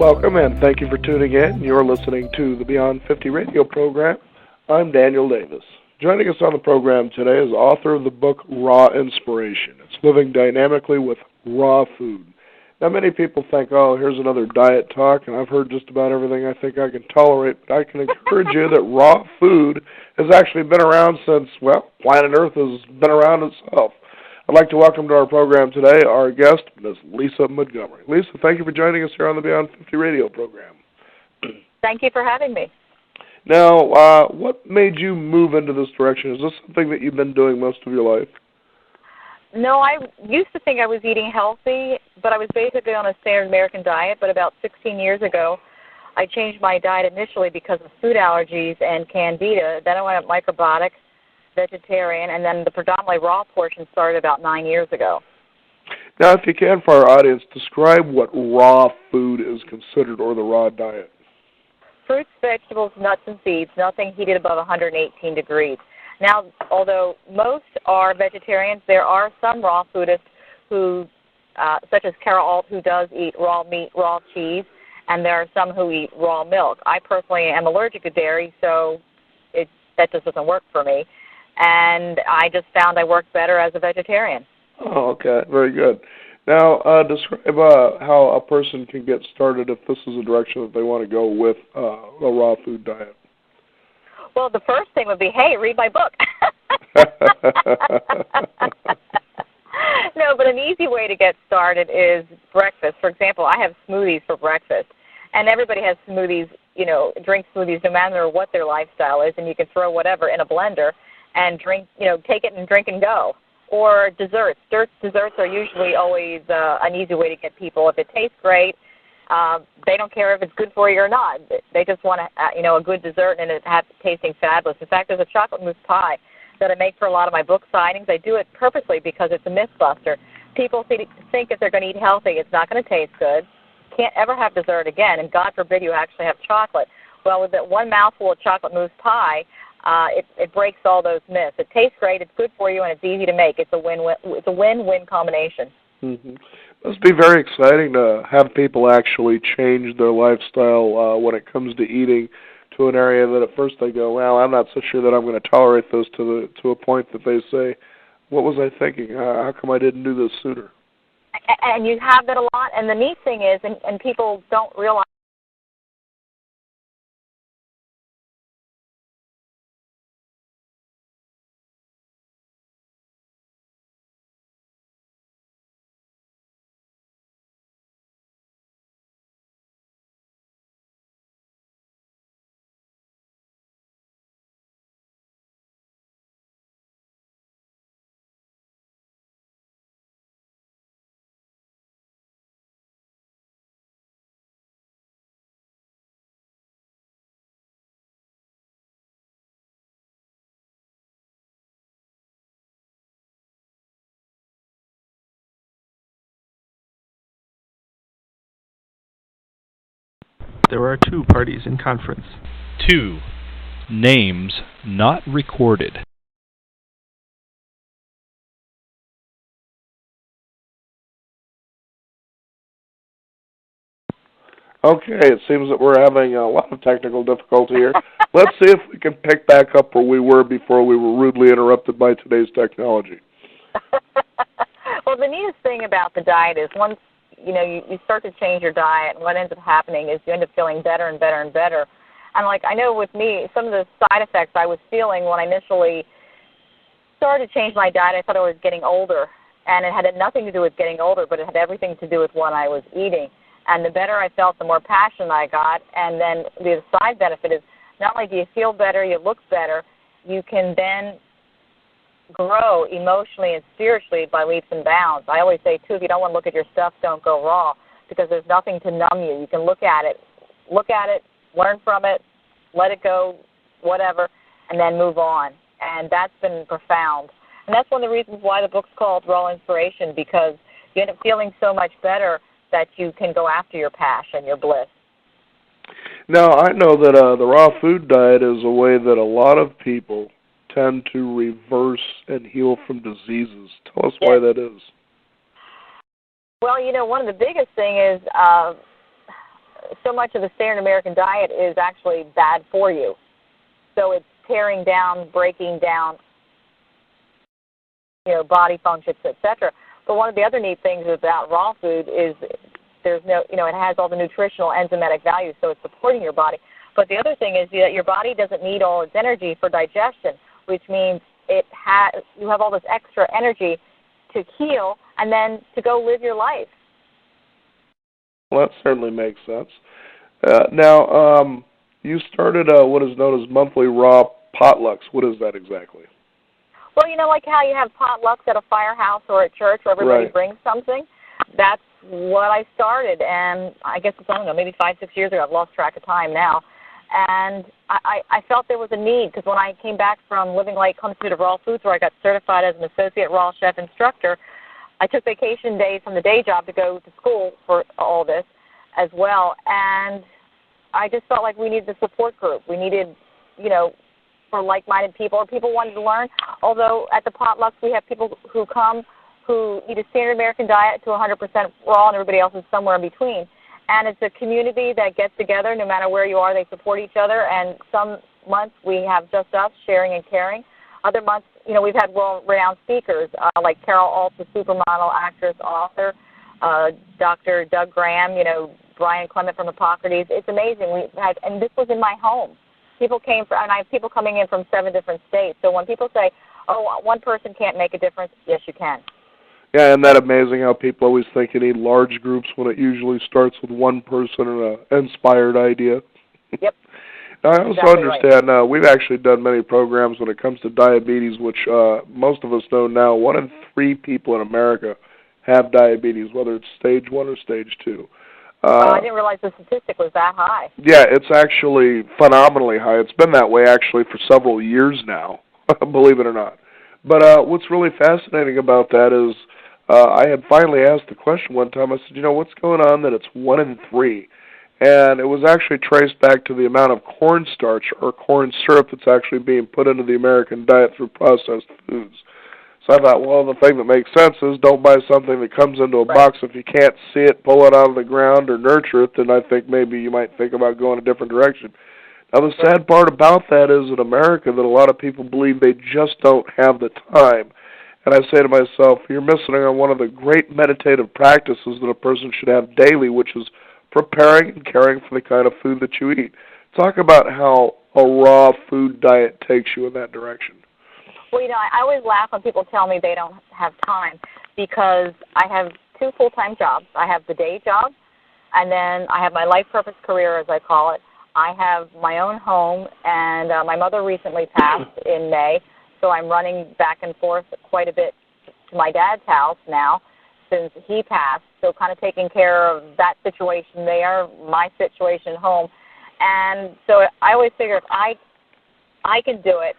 Welcome and thank you for tuning in. You're listening to the Beyond 50 radio program. I'm Daniel Davis. Joining us on the program today is author of the book Raw Inspiration. It's living dynamically with raw food. Now, many people think, oh, here's another diet talk, and I've heard just about everything I think I can tolerate, but I can encourage you that raw food has actually been around since, well, planet Earth has been around itself. I'd like to welcome to our program today our guest, Ms. Lisa Montgomery. Lisa, thank you for joining us here on the Beyond 50 radio program. Thank you for having me. Now, what made you move into this direction? Is this something that you've been doing most of your life? No, I used to think I was eating healthy, but I was basically on a standard American diet. But about 16 years ago, I changed my diet initially because of food allergies and candida. Then I went up microbiotic, vegetarian, and then the predominantly raw portion started about 9 years ago. Now, if you can, for our audience, describe what raw food is considered, or the raw diet. Fruits, vegetables, nuts, and seeds, nothing heated above 118 degrees. Now, although most are vegetarians, there are some raw foodists who, such as Carol Alt, who does eat raw meat, raw cheese, and there are some who eat raw milk. I personally am allergic to dairy, so that just doesn't work for me. And I just found I worked better as a vegetarian. Oh, okay. Very good. Now, describe how a person can get started if this is a direction that they want to go with a raw food diet. Well, the first thing would be, hey, read my book. No, but an easy way to get started is breakfast. For example, I have smoothies for breakfast. And everybody has smoothies, drink smoothies no matter what their lifestyle is, and you can throw whatever in a blender and drink, take it and drink and go. Or desserts. Desserts are usually always an easy way to get people. If it tastes great, they don't care if it's good for you or not. They just want a good dessert and it has tasting fabulous. In fact, there's a chocolate mousse pie that I make for a lot of my book signings. I do it purposely because it's a myth buster. People think if they're going to eat healthy, it's not going to taste good. Can't ever have dessert again, and God forbid you actually have chocolate. Well, with that one mouthful of chocolate mousse pie, it breaks all those myths. It tastes great, it's good for you, and it's easy to make. It's a win-win. It's a win-win combination. Mm-hmm. It must be very exciting to have people actually change their lifestyle when it comes to eating to an area that at first they go, well, I'm not so sure that I'm going to tolerate this, to a point that they say, what was I thinking? How come I didn't do this sooner? And you have that a lot. And the neat thing is, and people don't realize, There are two parties in conference. 2. Names not recorded. Okay, it seems that we're having a lot of technical difficulty here. Let's see if we can pick back up where we were before we were rudely interrupted by today's technology. Well, the neatest thing about the diet is once you start to change your diet, and what ends up happening is you end up feeling better and better and better. And like I know with me, some of the side effects I was feeling when I initially started to change my diet, I thought I was getting older, and it had nothing to do with getting older, but it had everything to do with what I was eating. And the better I felt, the more passion I got. And then the side benefit is not only do you feel better, you look better, you can then grow emotionally and spiritually by leaps and bounds. I always say, too, if you don't want to look at your stuff, don't go raw, because there's nothing to numb you. You can look at it, learn from it, let it go, whatever, and then move on. And that's been profound. And that's one of the reasons why the book's called Raw Inspiration, because you end up feeling so much better that you can go after your passion, your bliss. Now, I know that the raw food diet is a way that a lot of people tend to reverse and heal from diseases. Tell us why that is. Well, one of the biggest thing is so much of the standard American diet is actually bad for you. So it's tearing down, breaking down, body functions, etc. But one of the other neat things about raw food is there's no, it has all the nutritional enzymatic values, so it's supporting your body. But the other thing is that your body doesn't need all its energy for digestion, which means you have all this extra energy to heal and then to go live your life. Well, that certainly makes sense. Now, you started what is known as monthly raw potlucks. What is that exactly? Well, like how you have potlucks at a firehouse or at church where everybody brings something. That's what I started, and I guess it's, I don't know, maybe 5-6 years ago. I've lost track of time now. And I felt there was a need, because when I came back from Living Light Comes Food of Raw Foods, where I got certified as an associate raw chef instructor, I took vacation days from the day job to go to school for all this as well. And I just felt like we needed a support group. We needed, for like-minded people, or people wanted to learn. Although at the potlucks we have people who come who eat a standard American diet to 100% raw, and everybody else is somewhere in between. And it's a community that gets together. No matter where you are, they support each other. And some months we have just us sharing and caring. Other months, we've had world-renowned speakers like Carol Alt, the supermodel, actress, author, Dr. Doug Graham, Brian Clement from Hippocrates. It's amazing. And this was in my home. People came from, and I have people coming in from 7 different states. So when people say, "Oh, one person can't make a difference," yes, you can. Yeah, isn't that amazing how people always think you need large groups when it usually starts with one person and an inspired idea? Yep. Now, I also understand we've actually done many programs when it comes to diabetes, which most of us know now. 1 in 3 people in America have diabetes, whether it's stage 1 or stage 2. I didn't realize the statistic was that high. Yeah, it's actually phenomenally high. It's been that way actually for several years now, believe it or not. But what's really fascinating about that is I had finally asked the question one time. I said, what's going on that it's 1 in 3? And it was actually traced back to the amount of cornstarch or corn syrup that's actually being put into the American diet through processed foods. So I thought, well, the thing that makes sense is don't buy something that comes into a box. If you can't see it, pull it out of the ground, or nurture it, then I think maybe you might think about going a different direction. Now, the sad part about that is in America that a lot of people believe they just don't have the time. And I say to myself, you're missing on one of the great meditative practices that a person should have daily, which is preparing and caring for the kind of food that you eat. Talk about how a raw food diet takes you in that direction. Well, I always laugh when people tell me they don't have time, because I have 2 full-time jobs. I have the day job, and then I have my life purpose career, as I call it. I have my own home, and my mother recently passed in May, so I'm running back and forth quite a bit to my dad's house now since he passed, so kind of taking care of that situation there, my situation at home. And so I always figure if I can do it,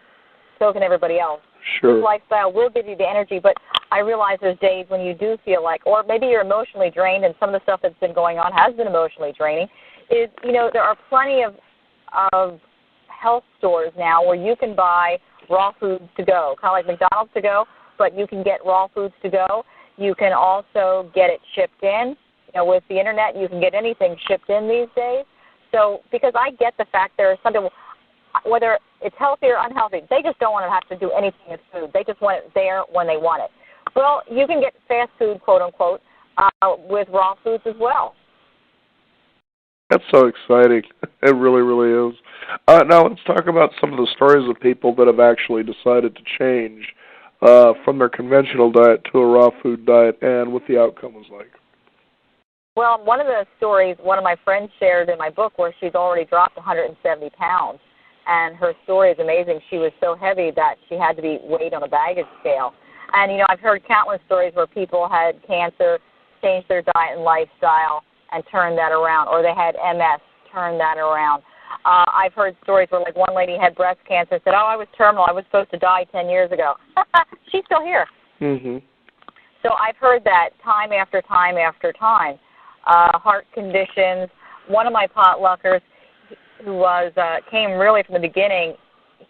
so can everybody else. Sure. This lifestyle will give you the energy, but I realize there's days when you do feel like, or maybe you're emotionally drained, and some of the stuff that's been going on has been emotionally draining, is, there are plenty of health stores now where you can buy raw foods to go, kind of like McDonald's to go, but you can get raw foods to go. You can also get it shipped in. With the Internet, you can get anything shipped in these days. So, because I get the fact there are some people, whether it's healthy or unhealthy, they just don't want to have to do anything with food. They just want it there when they want it. Well, you can get fast food, quote unquote, with raw foods as well. That's so exciting. It really, really is. Now let's talk about some of the stories of people that have actually decided to change from their conventional diet to a raw food diet, and what the outcome was like. Well, one of the stories one of my friends shared in my book, where she's already dropped 170 pounds, and her story is amazing. She was so heavy that she had to be weighed on a baggage scale. And, I've heard countless stories where people had cancer, changed their diet and lifestyle, and turned that around, or they had MS, turned that around. I've heard stories where, like, one lady had breast cancer, said, I was terminal, I was supposed to die 10 years ago. She's still here. Mm-hmm. So I've heard that time after time after time. Heart conditions. One of my potluckers, who was came really from the beginning,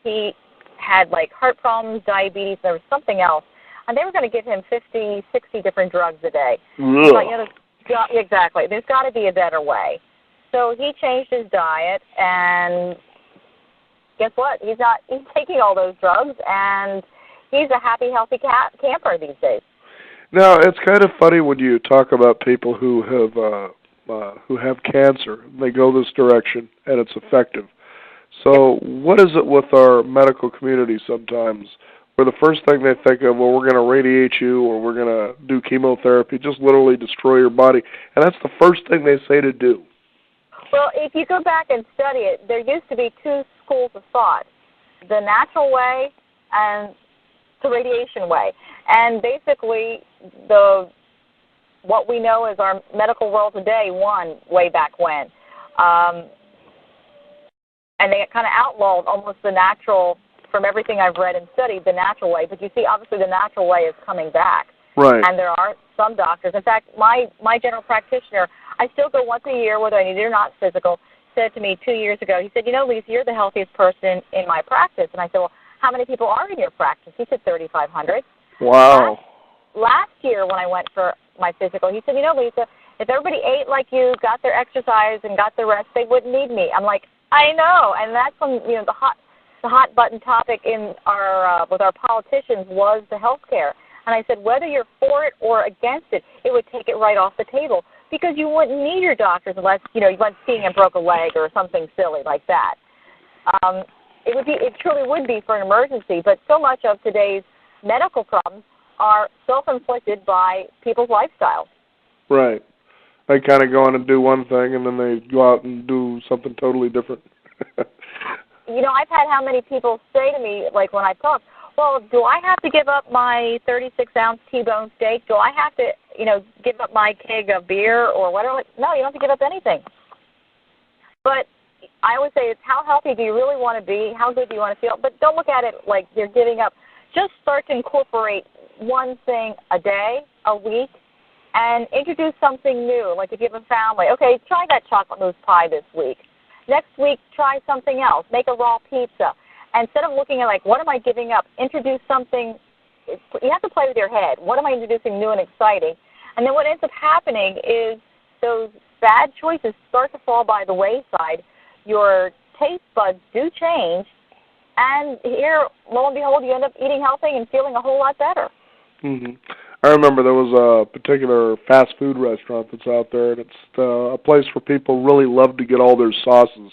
he had, like, heart problems, diabetes, there was something else. And they were going to give him 50, 60 different drugs a day. But, exactly. There's got to be a better way. So he changed his diet, and guess what? He's taking all those drugs, and he's a happy, healthy camper these days. Now, it's kind of funny when you talk about people who have cancer. They go this direction, and it's effective. So what is it with our medical community sometimes where the first thing they think of, well, we're going to radiate you or we're going to do chemotherapy, just literally destroy your body, and that's the first thing they say to do? Well, if you go back and study it, there used to be two schools of thought, the natural way and the radiation way. And basically, what we know as our medical world today won way back when. And they kind of outlawed almost the natural, from everything I've read and studied, the natural way. But you see, obviously, the natural way is coming back. Right. And there are some doctors. In fact, my general practitioner, I still go once a year, whether I need it or not, physical, said to me 2 years ago, he said, Lisa, you're the healthiest person in my practice. And I said, well, how many people are in your practice? He said 3,500. Wow. Last year when I went for my physical, he said, Lisa, if everybody ate like you, got their exercise, and got their rest, they wouldn't need me. I'm like, I know. And that's when, the hot button topic in our with our politicians was the health care. And I said, whether you're for it or against it, it would take it right off the table because you wouldn't need your doctors unless, you went skiing and broke a leg or something silly like that. It truly would be for an emergency, but so much of today's medical problems are self-inflicted by people's lifestyles. Right. They kind of go in and do one thing, and then they go out and do something totally different. I've had how many people say to me, like when I talk, well, do I have to give up my 36-ounce T-bone steak? Do I have to, give up my keg of beer or whatever? No, you don't have to give up anything. But I always say it's how healthy do you really want to be? How good do you want to feel? But don't look at it like you're giving up. Just start to incorporate one thing a day, a week, and introduce something new. Like if you have a family, okay, try that chocolate mousse pie this week. Next week, try something else. Make a raw pizza. Instead of looking at like, what am I giving up? Introduce something. You have to play with your head. What am I introducing new and exciting? And then what ends up happening is those bad choices start to fall by the wayside. Your taste buds do change. And here, lo and behold, you end up eating healthy and feeling a whole lot better. Mm-hmm. I remember there was a particular fast food restaurant that's out there, and it's a place where people really love to get all their sauces.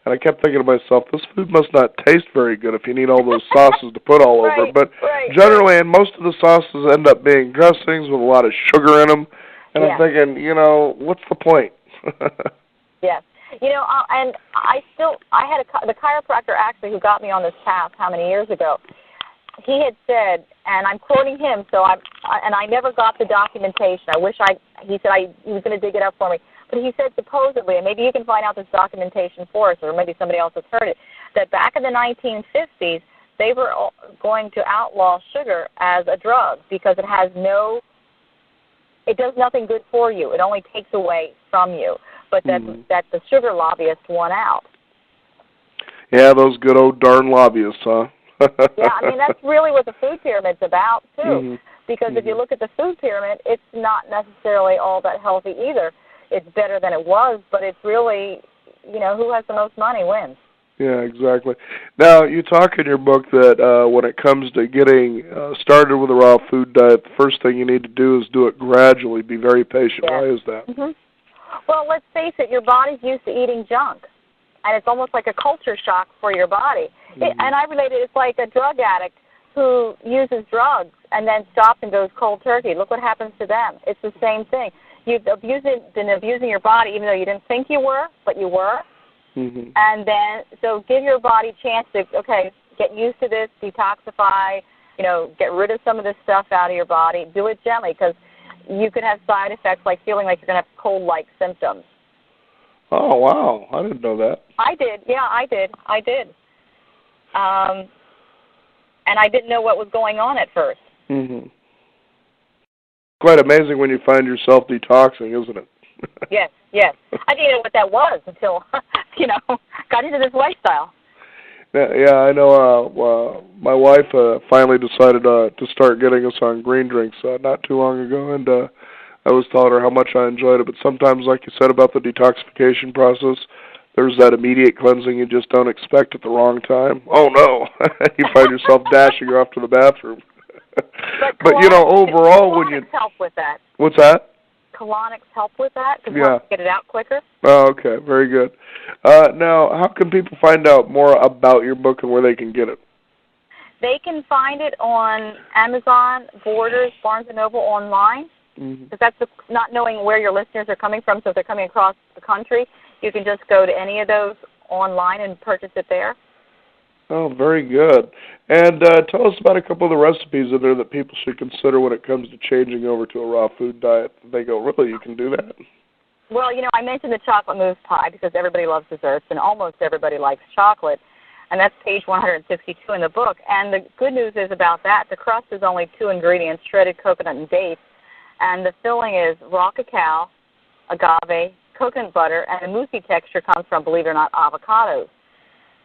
And I kept thinking to myself, this food must not taste very good if you need all those sauces to put all over. But generally, and most of the sauces end up being dressings with a lot of sugar in them. And I'm thinking, what's the point? Yes. And I had the chiropractor actually who got me on this path how many years ago. He had said, and I'm quoting him, I never got the documentation. He said he was going to dig it up for me. But he said supposedly, and maybe you can find out this documentation for us, or maybe somebody else has heard it, that back in the 1950s, they were going to outlaw sugar as a drug because it does nothing good for you. It only takes away from you. But that the sugar lobbyists won out. Yeah, those good old darn lobbyists, huh? Yeah, that's really what the food pyramid's about, too. Because if you look at the food pyramid, it's not necessarily all that healthy either. It's better than it was, but it's really, who has the most money wins. Yeah, exactly. Now, you talk in your book that when it comes to getting started with a raw food diet, the first thing you need to do is do it gradually, be very patient. Yes. Why is that? Mm-hmm. Well, let's face it, your body's used to eating junk, and it's almost like a culture shock for your body. And I relate it, it's like a drug addict who uses drugs and then stops and goes cold turkey. Look what happens to them. It's the same thing. You've been abusing your body even though you didn't think you were, but you were. Mm-hmm. And then, so give your body a chance to, get used to this, detoxify, get rid of some of this stuff out of your body. Do it gently because you could have side effects like feeling like you're going to have cold-like symptoms. Oh, wow. I didn't know that. I did. Yeah, I did. And I didn't know what was going on at first. Mm-hmm. Quite amazing when you find yourself detoxing, isn't it? Yes. I didn't know what that was until, got into this lifestyle. Yeah, I know. My wife finally decided to start getting us on green drinks not too long ago, and I was telling her how much I enjoyed it, but sometimes, like you said about the detoxification process, there's that immediate cleansing you just don't expect at the wrong time. Oh, no. You find yourself dashing off to the bathroom. But overall, when you... colonics help with that. What's that? Colonics help with that because Yeah. you get it out quicker. Oh, okay. Very good. Now, how can people find out more about your book and where they can get it? They can find it on Amazon, Borders, Barnes & Noble online. Because that's not knowing where your listeners are coming from. So if they're coming across the country, you can just go to any of those online and purchase it there. Oh, very good. And tell us about a couple of the recipes in there that people should consider when it comes to changing over to a raw food diet. They go, really, you can do that? Well, I mentioned the chocolate mousse pie because everybody loves desserts, and almost everybody likes chocolate. And that's page 162 in the book. And the good news is about that, the crust is only 2 ingredients, shredded coconut and dates. And the filling is raw cacao, agave, coconut butter, and the moussey texture comes from, believe it or not, avocados.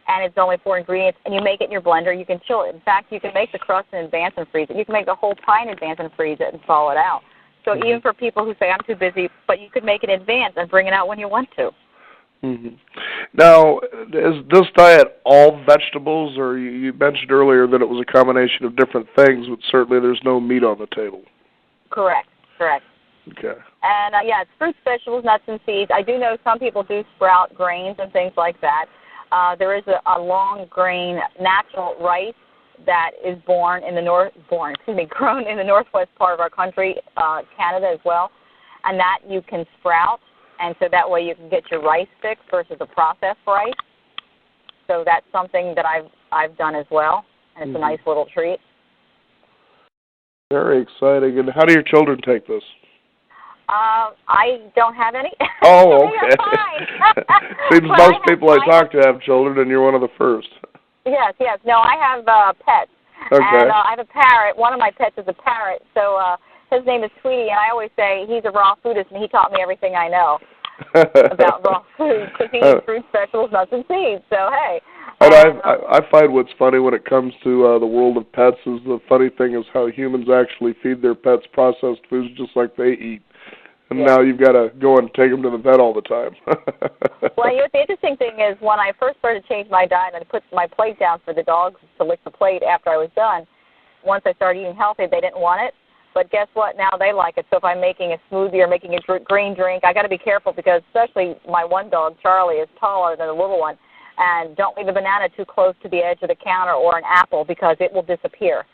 And it's only 4 ingredients, and you make it in your blender. You can chill it. In fact, you can make the crust in advance and freeze it. You can make the whole pie in advance and freeze it and thaw it out. So even for people who say, I'm too busy, but you could make it in advance and bring it out when you want to. Now, is this diet all vegetables, or you mentioned earlier that it was a combination of different things, but certainly there's no meat on the table? Correct. Okay. And, it's fruits, vegetables, nuts, and seeds. I do know some people do sprout grains and things like that. There is a long grain natural rice that is grown in the northwest part of our country, Canada as well, and that you can sprout, and so that way you can get your rice fix versus a processed rice. So that's something that I've done as well, and it's a nice little treat. Very exciting. And how do your children take this? I don't have any. Oh, okay. Seems Well, most people I talk to have children, and you're one of the first. Yes. No, I have pets. Okay. And I have a parrot. One of my pets is a parrot. So his name is Tweety, and I always say he's a raw foodist, and he taught me everything I know about raw food because he eats fruits, vegetables, nuts, and seeds. So, hey. And I find what's funny when it comes to the world of pets is the funny thing is how humans actually feed their pets processed foods just like they eat. And now you've got to go and take them to the vet all the time. Well, the interesting thing is when I first started to change my diet and I put my plate down for the dogs to lick the plate after I was done, once I started eating healthy, they didn't want it. But guess what? Now they like it. So if I'm making a smoothie or making a green drink, I got to be careful because especially my one dog, Charlie, is taller than the little one. And don't leave a banana too close to the edge of the counter or an apple because it will disappear.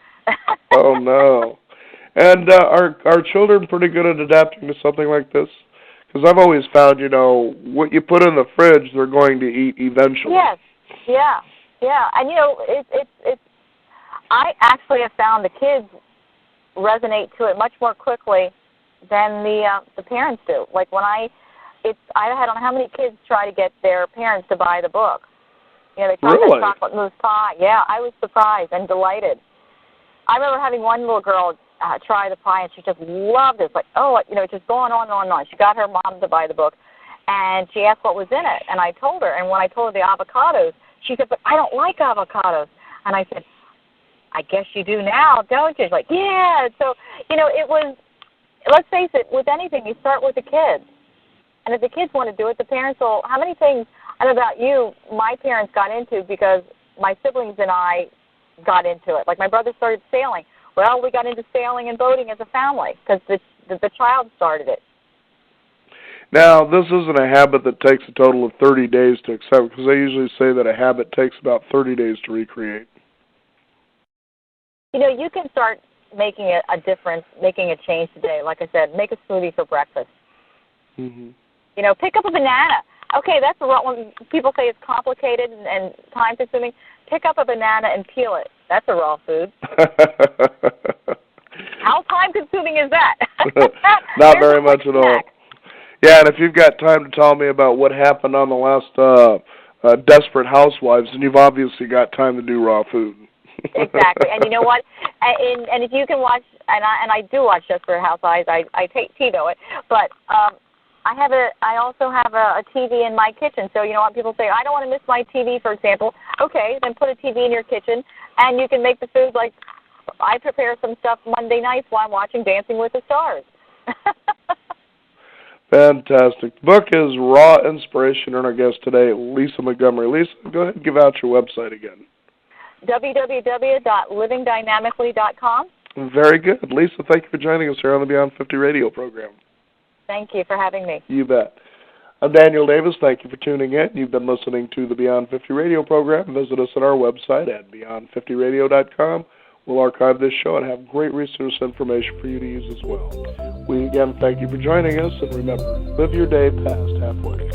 Oh, no. And are children pretty good at adapting to something like this? Because I've always found, what you put in the fridge, they're going to eat eventually. Yes, yeah. And, it's I actually have found the kids resonate to it much more quickly than the parents do. Like when I had I don't know how many kids try to get their parents to buy the book. They tried that chocolate mousse pie. Yeah, I was surprised and delighted. I remember having one little girl try the pie, and she just loved it. It's like, just going on and on and on. She got her mom to buy the book, and she asked what was in it, and I told her. And when I told her the avocados, she said, but I don't like avocados. And I said, I guess you do now, don't you? She's like, yeah. So, it was, let's face it, with anything, you start with the kids. And if the kids want to do it, the parents will, how many things, I don't know about you, my parents got into because my siblings and I got into it. Like my brother started sailing. Well, we got into sailing and boating as a family because the child started it. Now, this isn't a habit that takes a total of 30 days to accept because they usually say that a habit takes about 30 days to recreate. You can start making a difference, making a change today. Like I said, make a smoothie for breakfast. Pick up a banana. Okay, that's a raw one. People say it's complicated and time-consuming. Pick up a banana and peel it. That's a raw food. How time-consuming is that? Not very much at all. Yeah, and if you've got time to tell me about what happened on the last Desperate Housewives, then you've obviously got time to do raw food. Exactly, and you know what? And if you can watch, and I do watch Desperate Housewives, I TiVo it, but I also have a TV in my kitchen. So you know what? People say, I don't want to miss my TV, for example. Okay, then put a TV in your kitchen, and you can make the food like I prepare some stuff Monday nights while I'm watching Dancing with the Stars. Fantastic. The book is Raw Inspiration, and our guest today, Lisa Montgomery. Lisa, go ahead and give out your website again. www.livingdynamically.com. Very good. Lisa, thank you for joining us here on the Beyond 50 radio program. Thank you for having me. You bet. I'm Daniel Davis. Thank you for tuning in. You've been listening to the Beyond 50 radio program. Visit us at our website at beyond50radio.com. We'll archive this show and have great resource information for you to use as well. We again thank you for joining us, and remember, live your day past halfway.